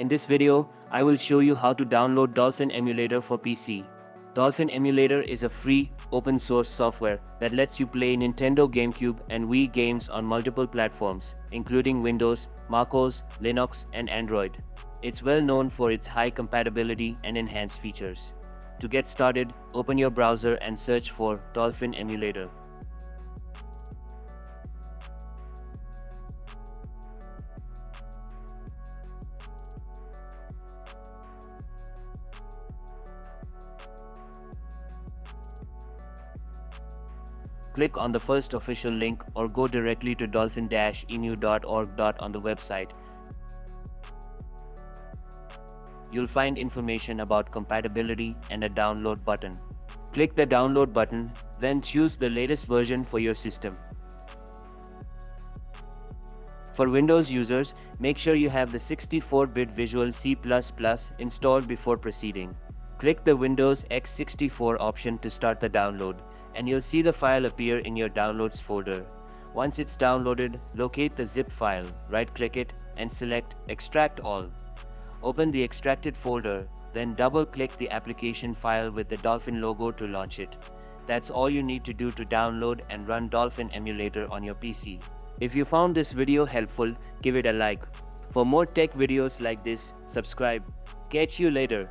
In this video, I will show you how to download Dolphin Emulator for PC. Dolphin Emulator is a free, open-source software that lets you play Nintendo GameCube and Wii games on multiple platforms, including Windows, MacOS, Linux, and Android. It's well known for its high compatibility and enhanced features. To get started, open your browser and search for Dolphin Emulator. Click on the first official link or go directly to dolphin-emu.org. On the website, you'll find information about compatibility and a download button. Click the download button, then choose the latest version for your system. For Windows users, make sure you have the 64-bit Visual C++ installed before proceeding. Click the Windows x64 option to start the download, and you'll see the file appear in your Downloads folder. Once it's downloaded, locate the zip file, right-click it, and select Extract All. Open the extracted folder, then double-click the application file with the Dolphin logo to launch it. That's all you need to do to download and run Dolphin Emulator on your PC. If you found this video helpful, give it a like. For more tech videos like this, subscribe. Catch you later.